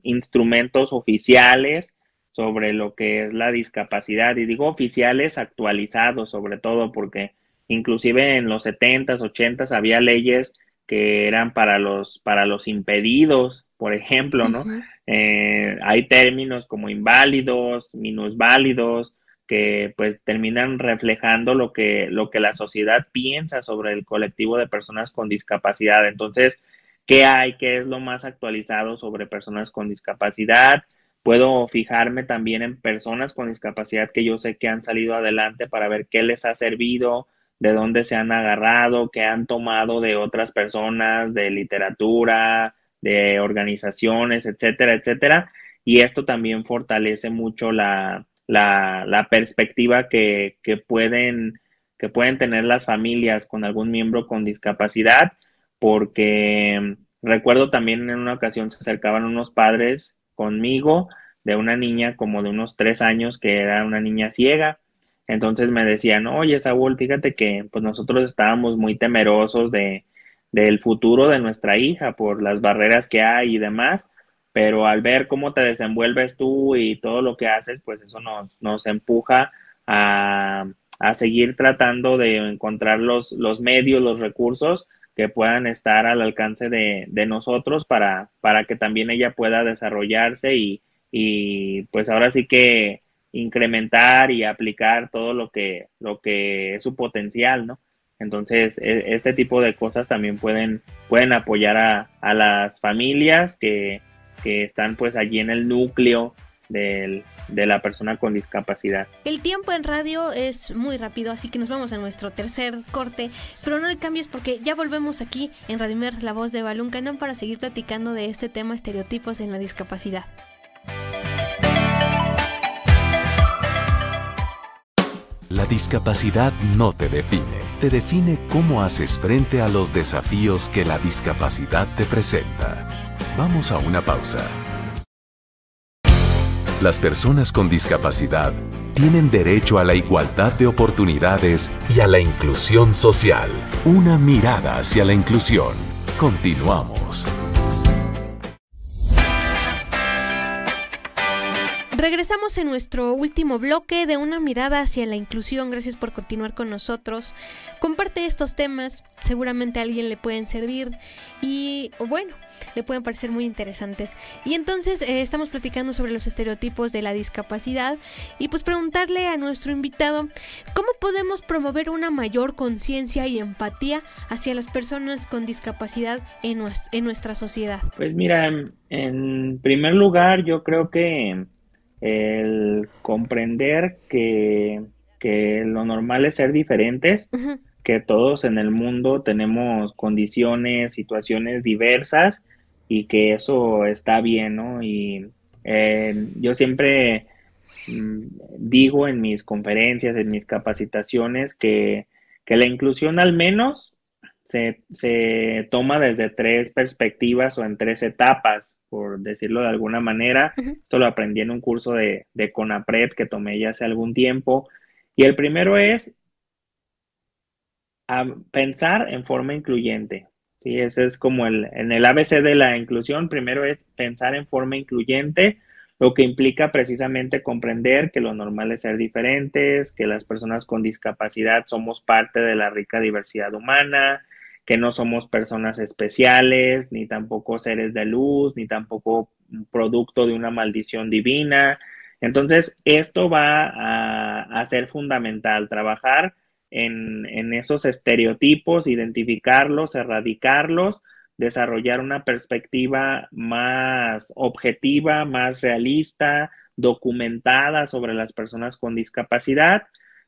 instrumentos oficiales sobre lo que es la discapacidad. Y digo oficiales actualizados, sobre todo, porque inclusive en los 70s, 80s había leyes que eran para los impedidos, por ejemplo, ¿no? Uh-huh. Hay términos como inválidos, minusválidos, que pues terminan reflejando lo que la sociedad piensa sobre el colectivo de personas con discapacidad. Entonces, ¿qué hay? ¿Qué es lo más actualizado sobre personas con discapacidad? Puedo fijarme también en personas con discapacidad que yo sé que han salido adelante para ver qué les ha servido, de dónde se han agarrado, qué han tomado de otras personas, de literatura, de organizaciones, etcétera, etcétera. Y esto también fortalece mucho la perspectiva que pueden tener las familias con algún miembro con discapacidad, porque recuerdo también en una ocasión se acercaban unos padres conmigo de una niña como de unos 3 años que era una niña ciega. Entonces me decían, oye, Saúl, fíjate que pues nosotros estábamos muy temerosos del futuro de nuestra hija por las barreras que hay y demás, pero al ver cómo te desenvuelves tú y todo lo que haces, pues eso nos empuja a seguir tratando de encontrar los medios, los recursos que puedan estar al alcance de nosotros para que también ella pueda desarrollarse y pues ahora sí que incrementar y aplicar todo lo que es su potencial, ¿no? Entonces, este tipo de cosas también pueden apoyar a las familias que están pues allí en el núcleo de la persona con discapacidad. El tiempo en radio es muy rápido, así que nos vamos a nuestro tercer corte, pero no le cambies porque ya volvemos aquí en Radio Imer, la voz de Balún Canón, para seguir platicando de este tema, estereotipos en la discapacidad. La discapacidad no te define cómo haces frente a los desafíos que la discapacidad te presenta. Vamos a una pausa. Las personas con discapacidad tienen derecho a la igualdad de oportunidades y a la inclusión social. Una mirada hacia la inclusión. Continuamos. Regresamos en nuestro último bloque de Una mirada hacia la inclusión. Gracias por continuar con nosotros. Comparte estos temas, seguramente a alguien le pueden servir y, bueno, le pueden parecer muy interesantes. Y entonces estamos platicando sobre los estereotipos de la discapacidad y pues preguntarle a nuestro invitado, ¿cómo podemos promover una mayor conciencia y empatía hacia las personas con discapacidad en nuestra sociedad? Pues mira, en primer lugar, yo creo que el comprender que lo normal es ser diferentes, Uh-huh. que todos en el mundo tenemos condiciones, situaciones diversas y que eso está bien, ¿no? Y yo siempre digo en mis conferencias, en mis capacitaciones, que la inclusión al menos se toma desde 3 perspectivas o en 3 etapas, por decirlo de alguna manera. Uh-huh. Esto lo aprendí en un curso de CONAPRED que tomé ya hace algún tiempo. Y el primero es pensar en forma incluyente. ¿Sí? Ese es como en el ABC de la inclusión. Primero es pensar en forma incluyente, lo que implica precisamente comprender que lo normal es ser diferentes, que las personas con discapacidad somos parte de la rica diversidad humana, que no somos personas especiales, ni tampoco seres de luz, ni tampoco producto de una maldición divina. Entonces, esto va a ser fundamental, trabajar en esos estereotipos, identificarlos, erradicarlos, desarrollar una perspectiva más objetiva, más realista, documentada sobre las personas con discapacidad.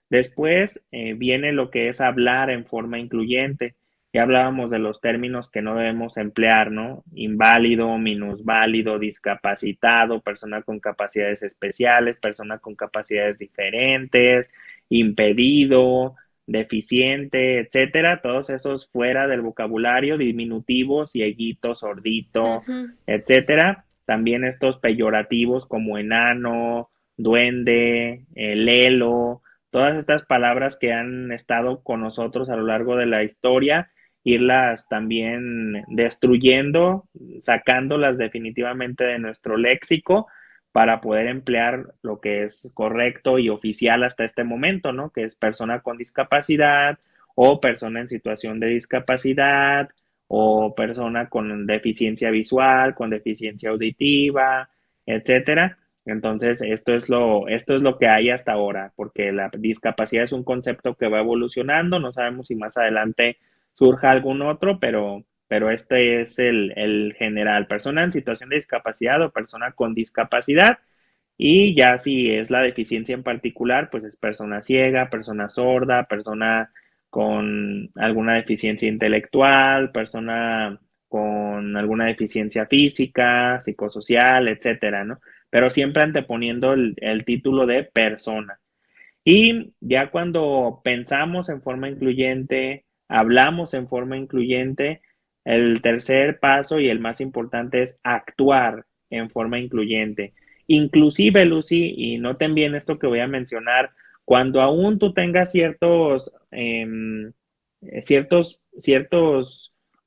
Después viene lo que es hablar en forma incluyente. Ya hablábamos de los términos que no debemos emplear, ¿no? Inválido, minusválido, discapacitado, persona con capacidades especiales, persona con capacidades diferentes, impedido, deficiente, etcétera. Todos esos fuera del vocabulario, diminutivos, cieguito, sordito, Uh-huh. etcétera. También estos peyorativos como enano, duende, lelo, todas estas palabras que han estado con nosotros a lo largo de la historia, irlas también destruyendo, sacándolas definitivamente de nuestro léxico para poder emplear lo que es correcto y oficial hasta este momento, ¿no? Que es persona con discapacidad o persona en situación de discapacidad o persona con deficiencia visual, con deficiencia auditiva, etcétera. Entonces, esto es lo que hay hasta ahora, porque la discapacidad es un concepto que va evolucionando, no sabemos si más adelante surja algún otro, pero este es el general, persona en situación de discapacidad o persona con discapacidad, y ya si es la deficiencia en particular, pues es persona ciega, persona sorda, persona con alguna deficiencia intelectual, persona con alguna deficiencia física, psicosocial, etcétera, ¿no? Pero siempre anteponiendo el título de persona. Y ya cuando pensamos en forma incluyente, hablamos en forma incluyente, el tercer paso y el más importante es actuar en forma incluyente. Inclusive, Lucy, y noten bien esto que voy a mencionar, cuando aún tú tengas ciertos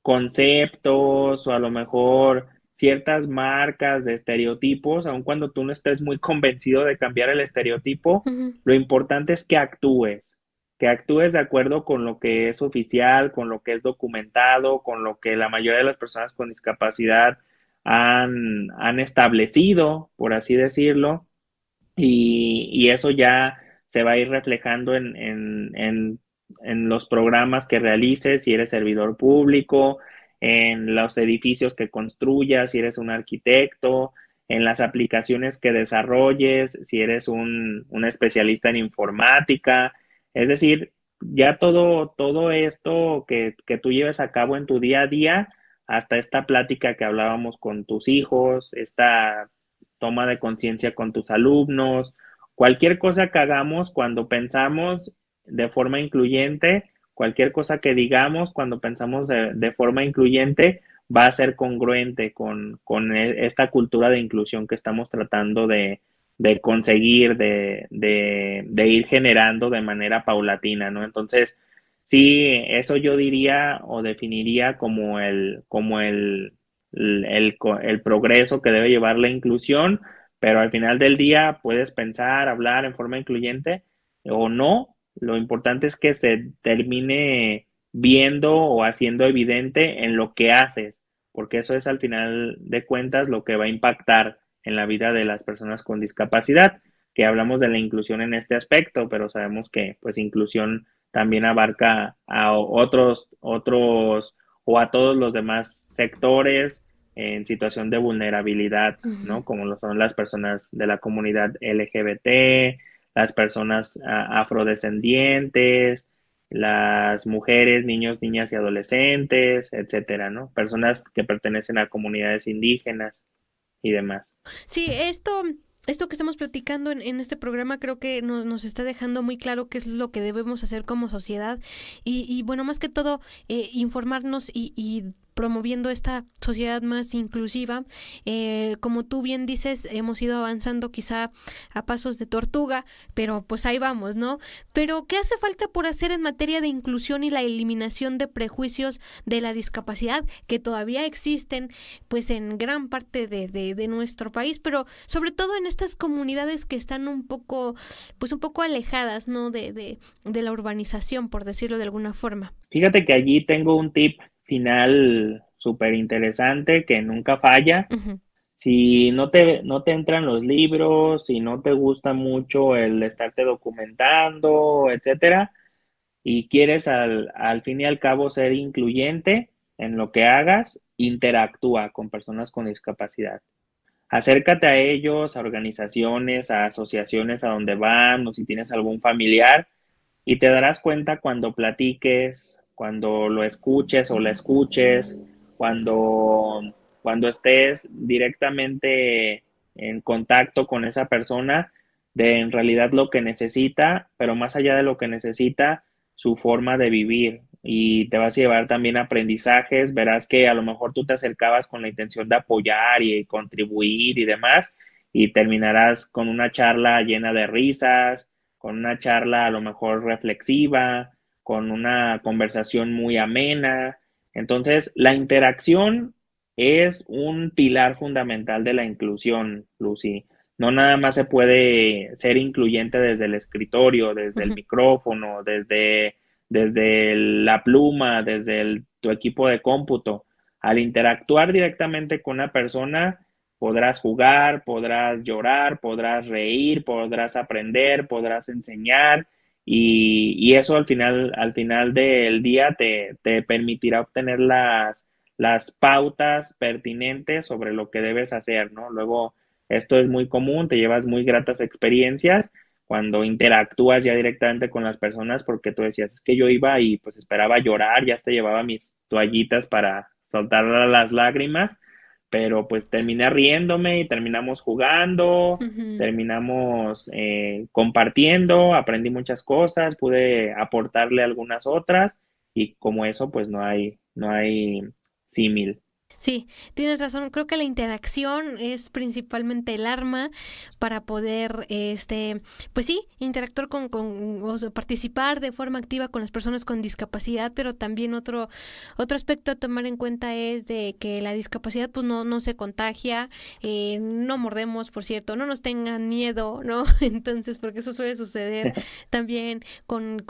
conceptos o a lo mejor ciertas marcas de estereotipos, aun cuando tú no estés muy convencido de cambiar el estereotipo, Uh-huh. lo importante es que actúes de acuerdo con lo que es oficial, con lo que es documentado, con lo que la mayoría de las personas con discapacidad han establecido, por así decirlo, y eso ya se va a ir reflejando en los programas que realices, si eres servidor público, en los edificios que construyas, si eres un arquitecto, en las aplicaciones que desarrolles, si eres un especialista en informática, es decir, ya todo esto que tú lleves a cabo en tu día a día, hasta esta plática que hablábamos con tus hijos, esta toma de conciencia con tus alumnos, cualquier cosa que hagamos cuando pensamos de forma incluyente, cualquier cosa que digamos cuando pensamos de forma incluyente, va a ser congruente con esta cultura de inclusión que estamos tratando de conseguir, de ir generando de manera paulatina, ¿no? Entonces, sí, eso yo diría o definiría como el progreso que debe llevar la inclusión, pero al final del día puedes pensar, hablar en forma incluyente o no. Lo importante es que se termine viendo o haciendo evidente en lo que haces, porque eso es al final de cuentas lo que va a impactar en la vida de las personas con discapacidad, que hablamos de la inclusión en este aspecto, pero sabemos que pues inclusión también abarca a otros o a todos los demás sectores en situación de vulnerabilidad, ¿no? Como lo son las personas de la comunidad LGBT, las personas afrodescendientes, las mujeres, niños, niñas y adolescentes, etcétera, ¿no? Personas que pertenecen a comunidades indígenas y demás. Sí, esto que estamos platicando en este programa creo que nos está dejando muy claro qué es lo que debemos hacer como sociedad y bueno, más que todo, informarnos y promoviendo esta sociedad más inclusiva. Como tú bien dices, hemos ido avanzando quizá a pasos de tortuga, pero pues ahí vamos, ¿no? Pero ¿qué hace falta por hacer en materia de inclusión y la eliminación de prejuicios de la discapacidad que todavía existen pues en gran parte de nuestro país, pero sobre todo en estas comunidades que están un poco alejadas, ¿no? de la urbanización, por decirlo de alguna forma? Fíjate que allí tengo un tip final súper interesante que nunca falla. Uh-huh. Si no te entran los libros, si no te gusta mucho el estarte documentando, etcétera, y quieres al fin y al cabo ser incluyente en lo que hagas, interactúa con personas con discapacidad. Acércate a ellos, a organizaciones, a asociaciones a donde van, o si tienes algún familiar, y te darás cuenta cuando platiques, cuando lo escuches o la escuches, cuando estés directamente en contacto con esa persona, de en realidad lo que necesita, pero más allá de lo que necesita, su forma de vivir. Y te vas a llevar también aprendizajes, verás que a lo mejor tú te acercabas con la intención de apoyar y contribuir y demás, y terminarás con una charla llena de risas, con una charla a lo mejor reflexiva, con una conversación muy amena. Entonces, la interacción es un pilar fundamental de la inclusión, Lucy. No nada más se puede ser incluyente desde el escritorio, desde el micrófono, desde la pluma, desde tu equipo de cómputo. Al interactuar directamente con una persona, podrás jugar, podrás llorar, podrás reír, podrás aprender, podrás enseñar y eso al final del día te permitirá obtener las pautas pertinentes sobre lo que debes hacer, ¿no? Luego, esto es muy común, te llevas muy gratas experiencias cuando interactúas ya directamente con las personas porque tú decías, es que yo iba y pues esperaba llorar, ya hasta llevaba mis toallitas para soltar las lágrimas, pero pues terminé riéndome y terminamos jugando, terminamos compartiendo, aprendí muchas cosas, pude aportarle algunas otras y como eso pues no hay símil. Sí, tienes razón. Creo que la interacción es principalmente el arma para poder, pues sí, interactuar o sea, participar de forma activa con las personas con discapacidad, pero también otro aspecto a tomar en cuenta es de que la discapacidad pues no se contagia, no mordemos, por cierto, no nos tengan miedo, ¿no? Entonces, porque eso suele suceder también con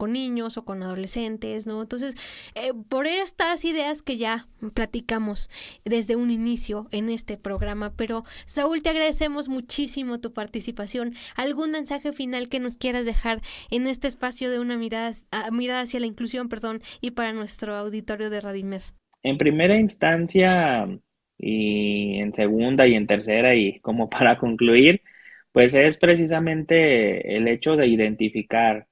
niños o con adolescentes, ¿no? Entonces, por estas ideas que ya platicamos desde un inicio en este programa, pero Saúl, te agradecemos muchísimo tu participación. ¿Algún mensaje final que nos quieras dejar en este espacio de una mirada hacia la inclusión, y para nuestro auditorio de Radio Imer? En primera instancia, y en segunda y en tercera, y como para concluir, pues es precisamente el hecho de identificar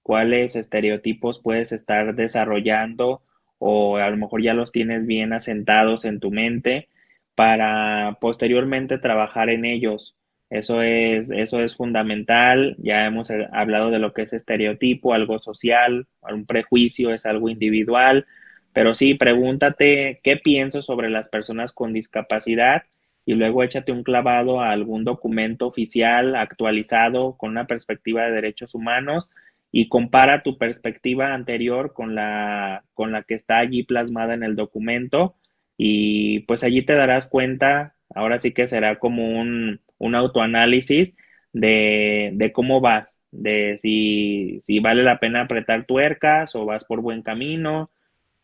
cuáles estereotipos puedes estar desarrollando o a lo mejor ya los tienes bien asentados en tu mente para posteriormente trabajar en ellos. Eso es fundamental. Ya hemos hablado de lo que es estereotipo, algo social, un prejuicio es algo individual, pero sí, pregúntate qué pienso sobre las personas con discapacidad y luego échate un clavado a algún documento oficial actualizado con una perspectiva de derechos humanos y compara tu perspectiva anterior con la que está allí plasmada en el documento y pues allí te darás cuenta, ahora sí que será como un autoanálisis de cómo vas, de si vale la pena apretar tuercas o vas por buen camino,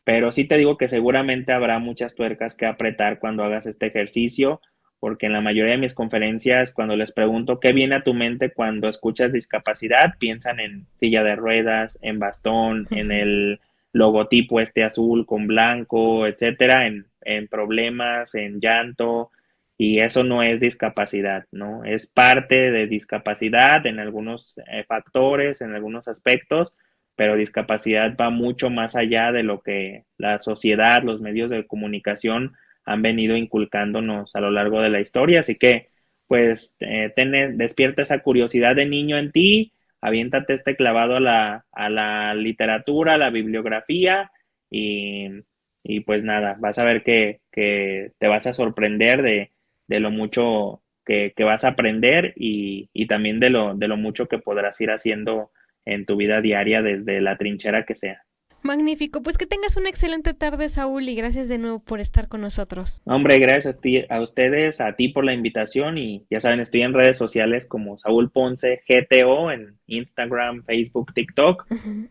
pero sí te digo que seguramente habrá muchas tuercas que apretar cuando hagas este ejercicio, porque en la mayoría de mis conferencias, cuando les pregunto qué viene a tu mente cuando escuchas discapacidad, piensan en silla de ruedas, en bastón, en el logotipo este azul con blanco, etcétera, en problemas, en llanto, y eso no es discapacidad, ¿no? Es parte de discapacidad en algunos factores, en algunos aspectos, pero discapacidad va mucho más allá de lo que la sociedad, los medios de comunicación han venido inculcándonos a lo largo de la historia, así que pues despierta esa curiosidad de niño en ti, aviéntate este clavado a la literatura, a la bibliografía y pues nada, vas a ver que te vas a sorprender de lo mucho que vas a aprender y también de lo mucho que podrás ir haciendo en tu vida diaria desde la trinchera que sea. Magnífico, pues que tengas una excelente tarde, Saúl, y gracias de nuevo por estar con nosotros. Hombre, gracias a ustedes, a ti por la invitación y ya saben, estoy en redes sociales como Saúl Ponce GTO en Instagram, Facebook, TikTok,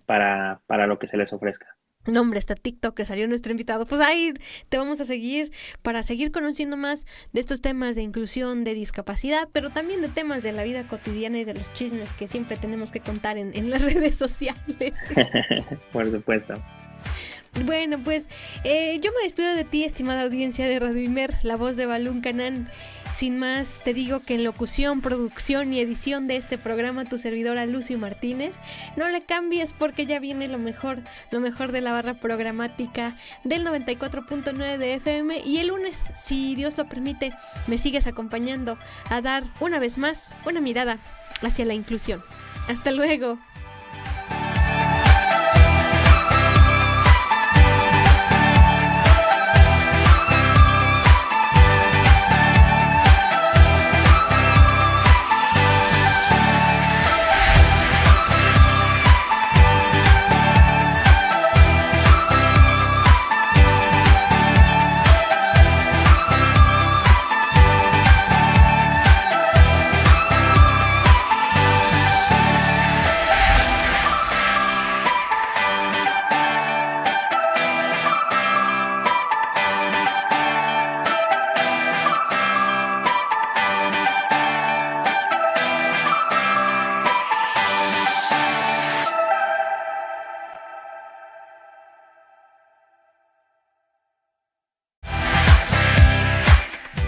para lo que se les ofrezca. No, hombre, hasta TikTok que salió nuestro invitado. Pues ahí te vamos a seguir para seguir conociendo más de estos temas de inclusión, de discapacidad, pero también de temas de la vida cotidiana y de los chismes que siempre tenemos que contar en las redes sociales. Por supuesto. Bueno, pues yo me despido de ti, estimada audiencia de Radio Imer, la voz de Balún Canán. Sin más, te digo que en locución, producción y edición de este programa, tu servidora Lucio Martínez, no le cambies porque ya viene lo mejor de la barra programática del 94.9 de FM y el lunes, si Dios lo permite, me sigues acompañando a dar una vez más una mirada hacia la inclusión. Hasta luego.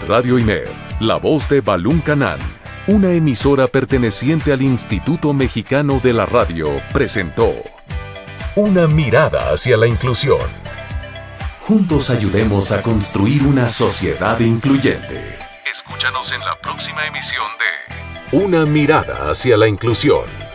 Radio Imer, la voz de Balún Canán, una emisora perteneciente al Instituto Mexicano de la Radio, presentó Una mirada hacia la inclusión. Juntos ayudemos a construir una sociedad incluyente. Escúchanos en la próxima emisión de Una mirada hacia la inclusión.